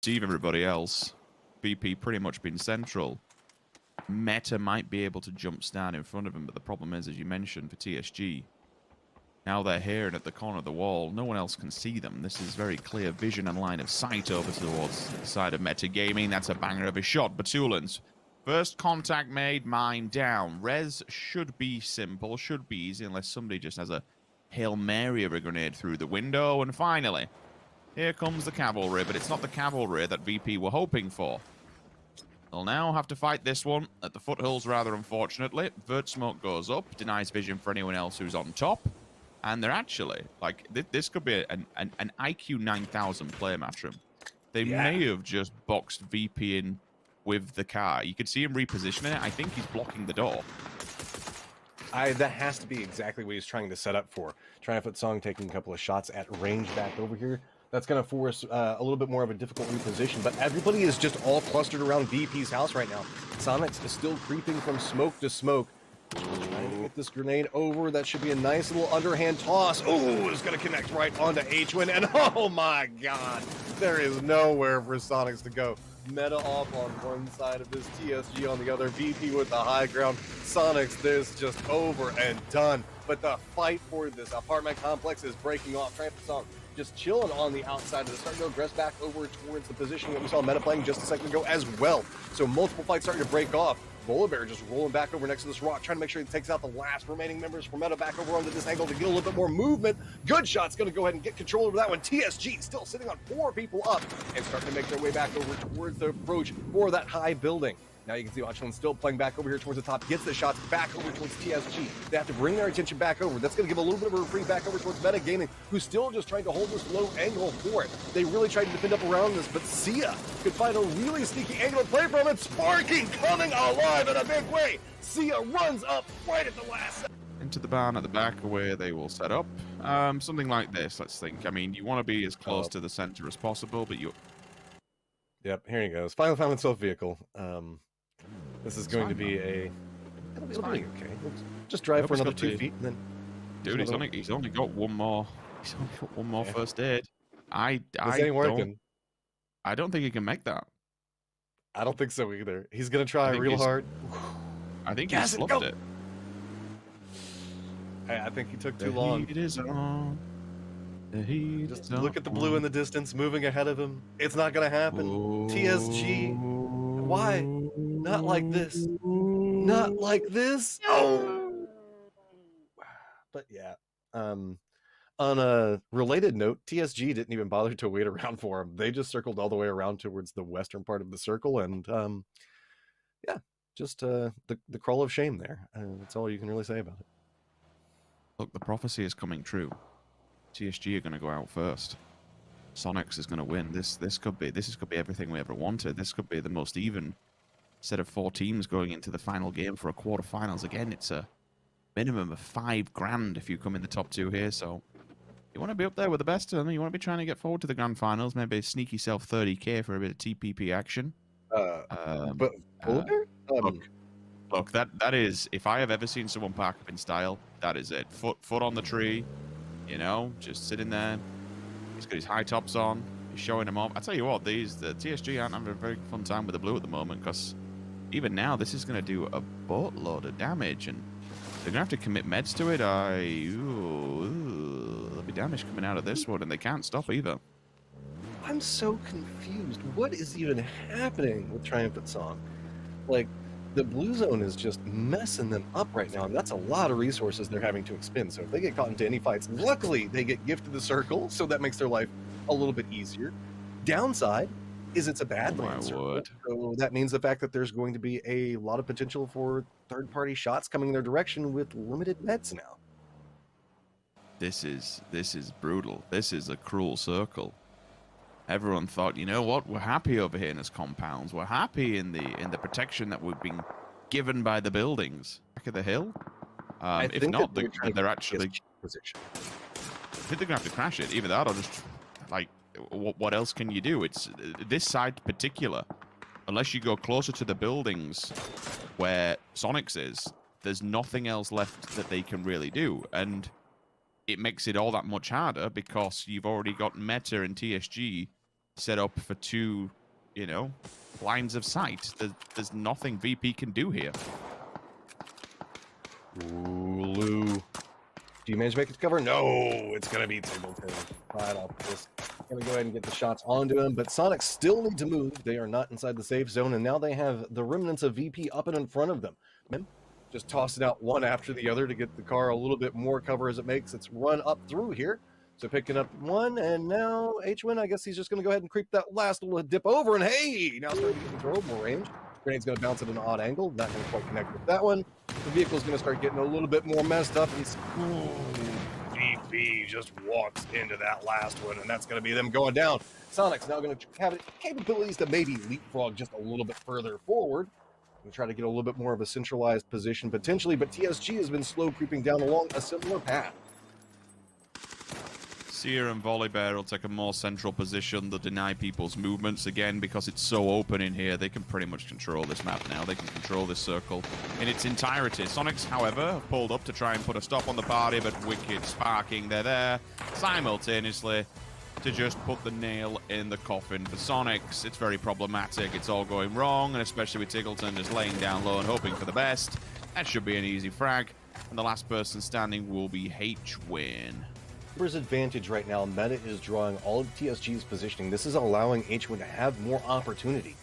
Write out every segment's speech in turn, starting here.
deceive everybody else. VP pretty much been central. Meta might be able to jump stand in front of him, but the problem is, as you mentioned, for TSG, now they're here and at the corner of the wall. No one else can see them. This is very clear vision and line of sight over towards the side of Meta Gaming. That's a banger of a shot. Batulans, first contact made, mine down. Res should be simple, should be easy, unless somebody just has a Hail Mary of a grenade through the window. And finally, here comes the cavalry, but it's not the cavalry that VP were hoping for. They'll now have to fight this one at the foothills, rather unfortunately. Vert smoke goes up, denies vision for anyone else who's on top. And they're actually, like, this could be an IQ 9000 play, Matrim. They may have just boxed VP in with the car. You could see him repositioning it. I think he's blocking the door. That has to be exactly what he's trying to set up for. Triumphant Song taking a couple of shots at range back over here. That's going to force a little bit more of a difficult reposition, but everybody is just all clustered around VP's house right now. Soniqs is still creeping from smoke to smoke. Trying to get this grenade over. That should be a nice little underhand toss. Oh, it's going to connect right onto H-Win, and oh my god, there is nowhere for Soniqs to go. Meta off on one side of this, TSG on the other, VP with the high ground. Soniqs, this just over and done. But the fight for this apartment complex is breaking off. Triumphant Song just chilling on the outside of the starting to aggress back over towards the position that we saw Meta playing just a second ago as well. So multiple fights starting to break off. Bear just rolling back over next to this rock, trying to make sure he takes out the last remaining members for Meta back over onto this angle to get a little bit more movement. Good shot's going to go ahead and get control over that one. TSG still sitting on 4 people up and starting to make their way back over towards the approach for that high building. Now you can see Ochlan still playing back over here towards the top, gets the shots back over towards TSG. They have to bring their attention back over. That's going to give a little bit of a reprieve back over towards Meta Gaming, who's still just trying to hold this low angle for it. They really tried to defend up around this, but Sia could find a really sneaky angle to play from it. Sparking coming alive in a big way. Sia runs up right at the last second. Into the barn at the back where they will set up. Something like this, let's think. I mean, you want to be as close to the center as possible, but you... Yep, here he goes. Finally found himself vehicle. This is going to be a... It'll be okay. We'll just drive for another 2 feet, and then... Dude, he's only got one more. He's only got one more first aid. I don't think he can make that. I don't think so either. He's gonna try real hard. I think he flubbed it. I think he took too long. Heat is on. The heat Just look at the blue in the distance, moving ahead of him. It's not gonna happen. TSG. Why? Not like this. Not like this. Oh. But yeah. On a related note, TSG didn't even bother to wait around for him. They just circled all the way around towards the western part of the circle, and yeah, just the crawl of shame there. That's all you can really say about it. Look, the prophecy is coming true. TSG are going to go out first. Soniqs is going to win. This could be everything we ever wanted. This could be the most even set of 4 teams going into the final game for a quarterfinals. Again, it's a minimum of $5,000 if you come in the top 2 here. So you want to be up there with the best of them. You want to be trying to get forward to the grand finals. Maybe sneak yourself 30K for a bit of TPP action. But look, that is, if I have ever seen someone pack up in style, that is it. Foot on the tree, you know, just sitting there. He's got his high tops on. He's showing them off. I tell you what, the TSG aren't having a very fun time with the blue at the moment, because even now this is going to do a boatload of damage, and they're going to have to commit meds to it. There'll be damage coming out of this one, and they can't stop either. I'm so confused. What is even happening with Triumphant Song? Like, the blue zone is just messing them up right now, and that's a lot of resources they're having to expend. So if they get caught into any fights, luckily they get gifted the circle, so that makes their life a little bit easier. Downside is it's a bad land circle, so that means the fact that there's going to be a lot of potential for third-party shots coming in their direction with limited meds now. This is brutal. This is a cruel circle. Everyone thought, you know what, we're happy over here in this compounds. We're happy in the protection that we've been given by the buildings. Back of the hill? If not, they're actually... Position. I think they're going to have to crash it. Either that or just, like, what else can you do? It's this side in particular. Unless you go closer to the buildings where Soniqs is, there's nothing else left that they can really do. And it makes it all that much harder because you've already got Meta and TSG set up for two, you know, lines of sight. There's nothing VP can do here. Ooh, Lou. Do you manage to make it to cover? No, it's going to be Tableton. Right off this. Going to go ahead and get the shots onto him, but Soniqs still need to move. They are not inside the safe zone, and now they have the remnants of VP up and in front of them. Just toss it out one after the other to get the car a little bit more cover as it makes its run up through here. So picking up one, and now H-Win, I guess he's just going to go ahead and creep that last little dip over, and hey, now starting to get control, more range. Grenade's going to bounce at an odd angle, not going to quite connect with that one. The vehicle's going to start getting a little bit more messed up, and VP just walks into that last one, and that's going to be them going down. Soniqs now going to have capabilities to maybe leapfrog just a little bit further forward and try to get a little bit more of a centralized position potentially, but TSG has been slow creeping down along a similar path. Seer and Volibear will take a more central position. They'll deny people's movements again because it's so open in here. They can pretty much control this map now. They can control this circle in its entirety. Soniqs, however, have pulled up to try and put a stop on the party, but Wicked sparking, they're there simultaneously to just put the nail in the coffin for Soniqs. It's very problematic. It's all going wrong, and especially with Tiggleton just laying down low and hoping for the best. That should be an easy frag, and the last person standing will be H-Win. His advantage right now, Meta is drawing all of TSG's positioning. This is allowing H-Win to have more opportunity.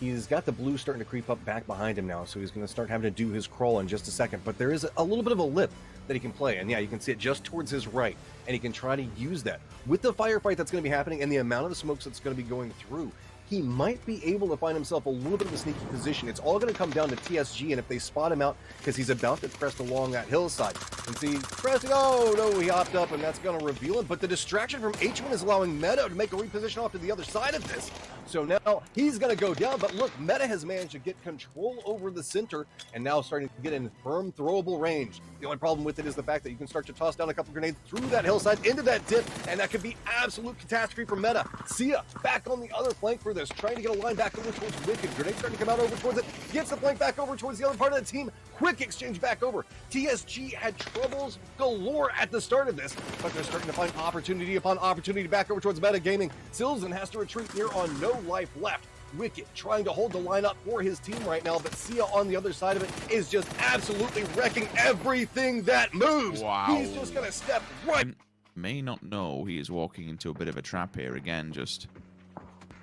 He's got the blue starting to creep up back behind him now, so he's going to start having to do his crawl in just a second. But there is a little bit of a lip that he can play, and yeah, you can see it just towards his right, and he can try to use that. With the firefight that's going to be happening and the amount of smokes that's going to be going through, he might be able to find himself a little bit of a sneaky position. It's all going to come down to TSG, and if they spot him out, because he's about to crest along that hillside, and see, cresting, oh no, he hopped up, and that's going to reveal him, but the distraction from H-Win is allowing Meta to make a reposition off to the other side of this. So now he's going to go down, but look, Meta has managed to get control over the center, and now starting to get in firm throwable range. The only problem with it is the fact that you can start to toss down a couple grenades through that hillside into that dip, and that could be absolute catastrophe for Meta. Sia back on the other flank for this, trying to get a line back over towards Wicked. Grenade starting to come out over towards it, gets the flank back over towards the other part of the team. Quick exchange back over. TSG had troubles galore at the start of this, but they're starting to find opportunity upon opportunity back over towards Meta Gaming. Silzen has to retreat here on no life left. Wicked trying to hold the line up for his team right now, but Sia on the other side of it is just absolutely wrecking everything that moves. Wow. He's just going to step right. May not know he is walking into a bit of a trap here. Again, just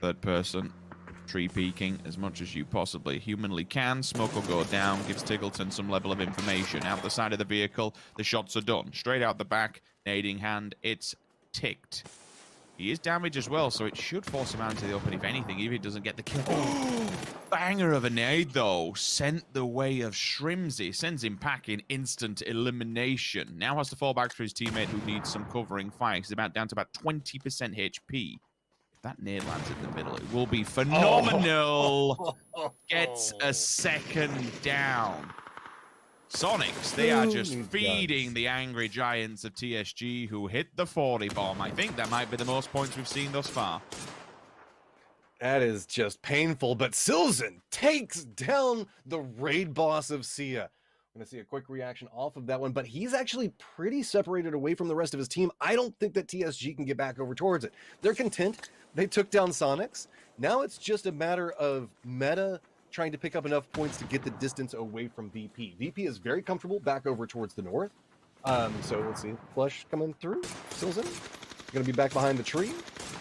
third person, tree peeking as much as you possibly humanly can. Smoke will go down, gives Tiggleton some level of information. Out the side of the vehicle, the shots are done. Straight out the back, nading hand, it's ticked. He is damaged as well, so it should force him out into the open, if anything, even if he doesn't get the kill. Banger of a nade, though. Sent the way of Shrimsy. Sends him packing. Instant elimination. Now has to fall back to his teammate who needs some covering fire. He's down to about 20% HP. If that nade lands in the middle, it will be phenomenal. Gets a second down. Soniqs, they are just feeding the angry giants of TSG who hit the 40 bomb. I think that might be the most points we've seen thus far. That is just painful, but Silzen takes down the raid boss of Sia. I'm going to see a quick reaction off of that one, but he's actually pretty separated away from the rest of his team. I don't think that TSG can get back over towards it. They're content. They took down Soniqs. Now it's just a matter of Meta trying to pick up enough points to get the distance away from VP. VP is very comfortable back over towards the north. So let's see. Flush coming through. Silzen going to be back behind the tree.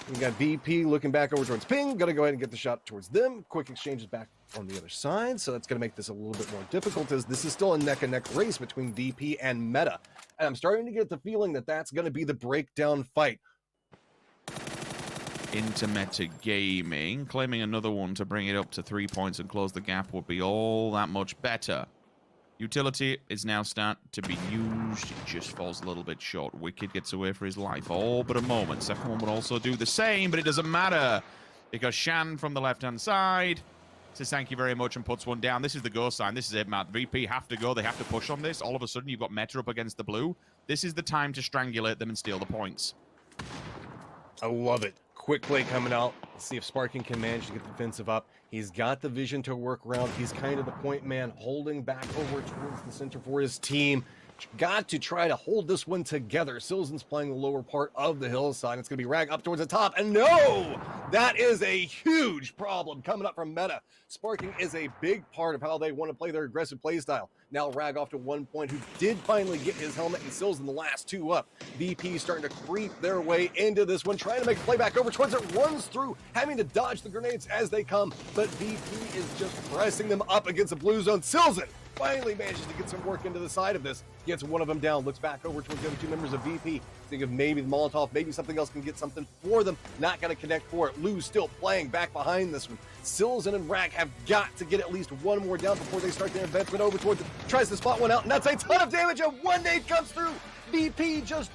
We got VP looking back over towards Ping. Going to go ahead and get the shot towards them. Quick exchange is back on the other side. So that's going to make this a little bit more difficult, as this is still a neck-and-neck race between VP and Meta. And I'm starting to get the feeling that that's going to be the breakdown fight. Into Meta Gaming, claiming another one to bring it up to 3 points and close the gap would be all that much better. Utility is now starting to be used. It just falls a little bit short. Wicked gets away for his life all but a moment. Second one would also do the same, but it doesn't matter because Shan from the left-hand side says thank you very much and puts one down. This is the go sign. This is it, Matt. VP have to go. They have to push on this. All of a sudden, you've got Meta up against the blue. This is the time to strangulate them and steal the points. I love it. Quick play coming out. Let's see if Sparking can manage to get the defensive up. He's got the vision to work around. He's kind of the point man, holding back over towards the center for his team. got to try to hold this one together. Silzen's playing the lower part of the hillside. It's going to be Rag up towards the top. And no, that is a huge problem coming up from Meta. Sparking is a big part of how they want to play their aggressive play style. Now Rag off to 1 point, who did finally get his helmet, and Silzen the last 2 up. VP starting to creep their way into this one, trying to make a play back over towards it, runs through, having to dodge the grenades as they come, but VP is just pressing them up against the blue zone. Silzen finally manages to get some work into the side of this, gets one of them down, looks back over towards the other 2 members of VP, think of maybe the Molotov, maybe something else can get something for them, not going to connect for it. Lou's still playing back behind this one. Silzen and Rag have got to get at least 1 more down before they start their advancement over towards it, tries to spot one out, and that's a ton of damage, and 1 nade comes through. VP just